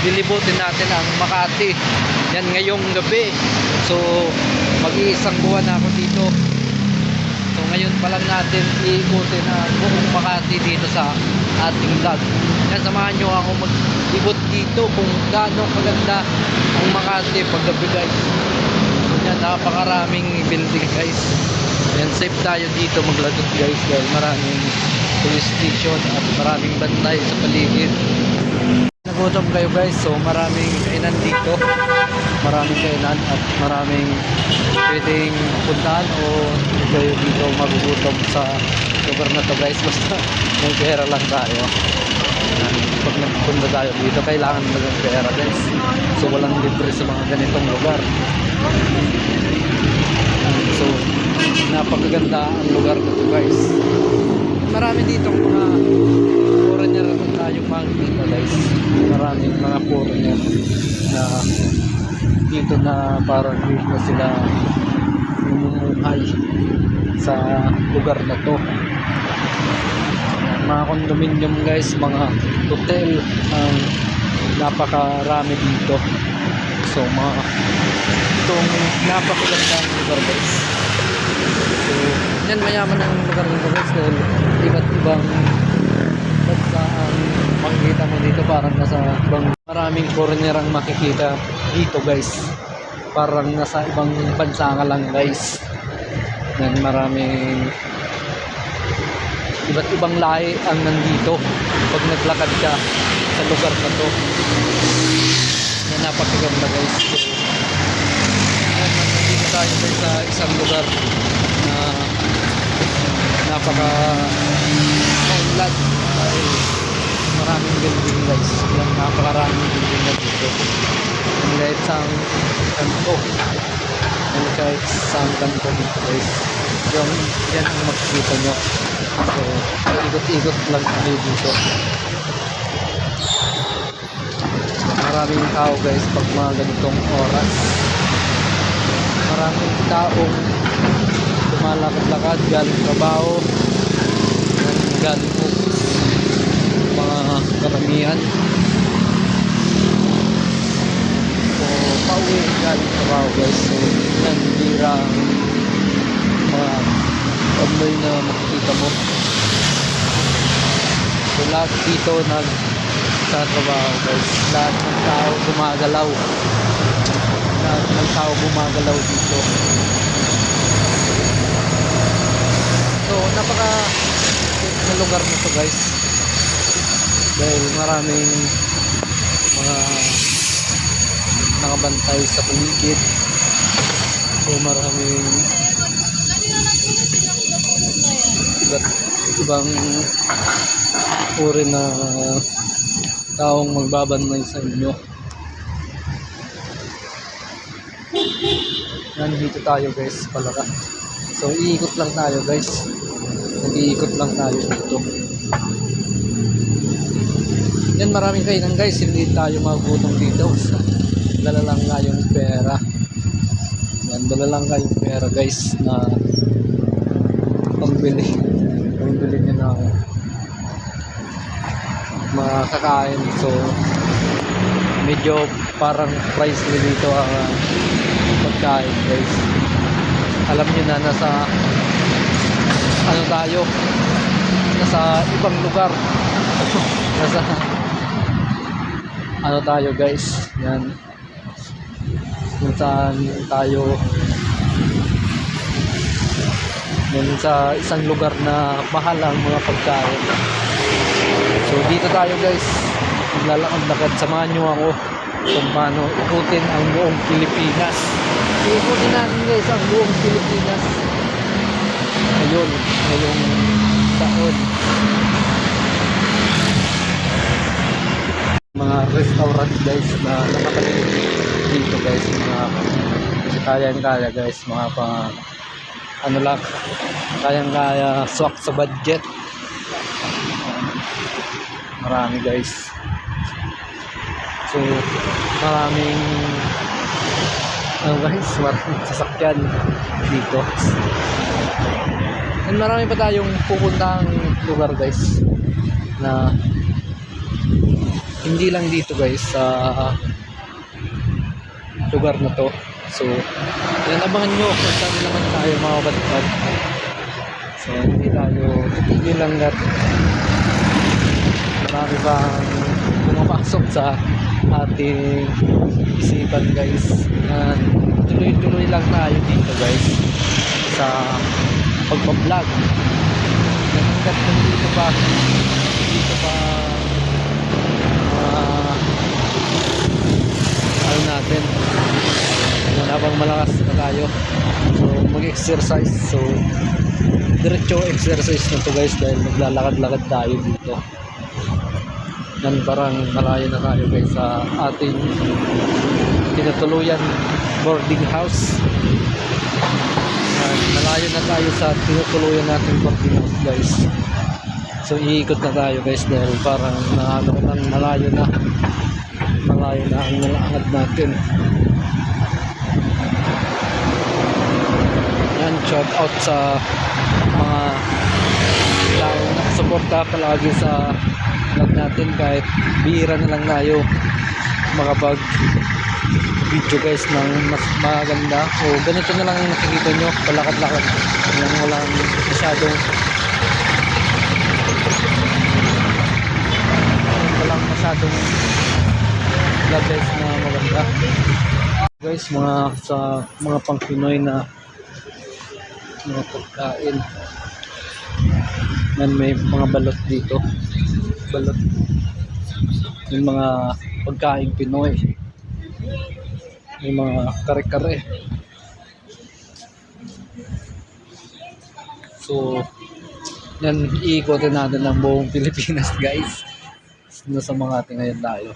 lilibutin natin ang Makati. Yan ngayong gabi. So mag-iisang buwan na ako dito. So ngayon pa lang natin iikutin ang buong Makati dito sa ating vlog. Yan, samahan nyo ako mag-ibot dito kung gaano kaganda ang Makati paggabi guys. So yan, napakaraming building guys. Yan, safe tayo dito maglagot guys dahil maraming police station at maraming bantay sa paligid. Nagutom kayo guys, so maraming kainan dito, maraming kainan at maraming pwedeng puntahan o kayo dito magugutom sa lugar na to guys, basta may pera lang tayo. Pag nagpunta tayo dito kailangan maging pera guys, so walang libre sa mga ganitong lugar. So napakaganda ang lugar na to guys. Marami dito mga foreigner tayong makikita guys. Maraming mga foreigner na dito na parang dito na sila namumuhay sa lugar na to. Mga condominium guys, mga hotel ang napakarami dito. So mga itong napakagandang lugar guys. So yan, mayaman ang lugar nito guys dahil iba't ibang bansa ang makikita mo dito, parang nasa ibang, maraming foreigner ang makikita dito guys, parang nasa ibang bansa nga lang guys. Yan, maraming iba't ibang lahi ang nandito pag naglakad ka sa lugar na to. Yan, napakaganda guys. So, yan, nandito tayo guys sa isang lugar na napaka maunlad dahil maraming building guys. Yan, napakaraming building na dito. And kahit sang kanto, and kahit sang kanto dito guys, yung yan ang makikita nyo. So ikot-ikot lang kami dito. Maraming tao guys pag mga ganitong oras. Maraming taong lumalakad-lakad galing trabaho, galing office, mga karamihan. So pauwi galing trabaho guys. So yan, bira mga pabloy na makikita mo. So lahat dito nagtatrabaho guys. Lahat ng tao gumagalaw. Lahat ng tao gumagalaw dito. So napaka na lugar nito guys dahil maraming mga nakabantay sa paligid. So maraming ibang uri na taong magbabantay sa inyo. Nandito tayo guys palaka. So iikot lang tayo guys. Nag-iikot lang tayo dito. Yan, maraming kainan guys. Hindi tayo magutom dito. Dala lang nga yung pera. Yan, dala lang nga yung pera guys na pangbili. Pangbili nyo ng mga kakain. So medyo parang price dito ang pagkain guys. Alam nyo na nasa ano tayo, nasa ibang lugar. Nasa ano tayo guys, yan, kung saan tayo, yan, sa isang lugar na mahal ang mga pagkain. So dito tayo guys, maglalakad-lakad. Samahan nyo ako kung paano ikutin ang buong Pilipinas. Ikutin natin guys ang buong Pilipinas ngayon, ngayong taon. Mga restaurant guys na nakatalit dito guys, mga kayang-kaya guys, mga pang ano lang, kayang-kaya swak sa budget. Marami guys. So maraming ano guys, maraming sasakyan dito. And marami pa tayong pupuntang lugar guys na hindi lang dito guys sa lugar na to. So yan, abangan nyo kung saan naman tayo mga kabatid. So hindi tayo titigil lang at marami bang pumapasok sa ating isipan guys. Yan, tuloy-tuloy lang tayo dito guys sa pagpa-vlog. Hanggat dito pa ano natin, wala bang malakas na tayo, so mag-exercise. So diretso exercise na to guys dahil naglalakad-lakad tayo dito. Yan, parang malayo na tayo guys sa ating tinutuluyan boarding house. Yan, malayo na tayo sa tinutuluyan natin boarding house guys. So iikot na tayo guys dahil parang malayo na ang nalakad natin. Yan, shout out sa mga taong nakasuporta palagi sa vlog natin kahit bihira na lang tayo makapag video guys ng mas maganda. O ganito na lang yung nakikita nyo, palakad-lakad, walang masyadong vlog guys na maganda guys, sa mga pang Pinoy na mga pagkain. Yan, may mga balot dito, yung mga pagkain Pinoy, may mga kare-kare. So yan, iikotin natin ang buong Pilipinas guys. Nasa Makati ngayon tayo.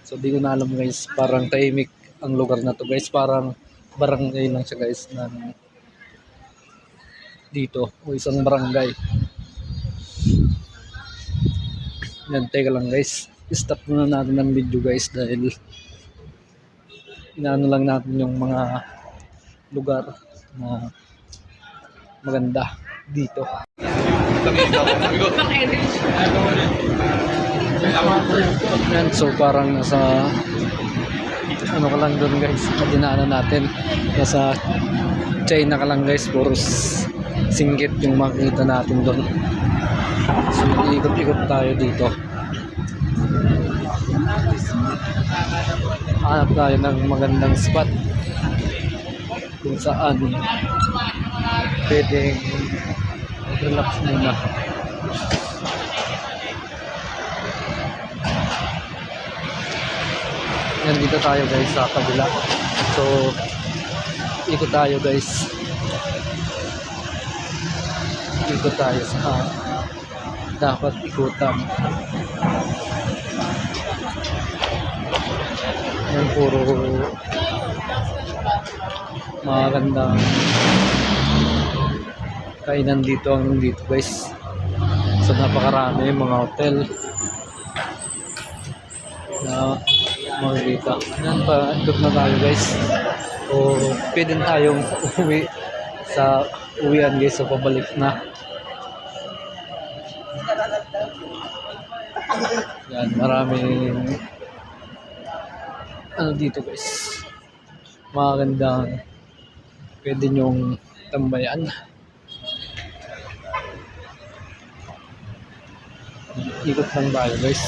So di ko na alam guys, parang tahimik ang lugar na to guys, parang barangay lang siya guys dito, o isang barangay. Yan, teka lang guys, stop muna natin ang video guys dahil inaano lang natin yung mga lugar na maganda dito. Yan, so parang nasa ano ka lang doon guys, dinaanan natin, nasa China ka lang guys, puro singgit yung makikita natin doon. So ikot-ikot tayo dito, hanap tayo ng magandang spot kung saan pwedeng relax muna. Yan, dito tayo guys sa kabila. So ikot tayo guys, ikot tayo sa dapat ikutan. Yan, puro magandang kainan dito guys. So napakarami mga hotel na makikita. Yan, paandot na tayo guys. O pwede tayong uwi sa uwian guys, so pabalik na. Yan, maraming ano dito guys, magandang pwede nyong tambayan. Ikot lang tayo guys.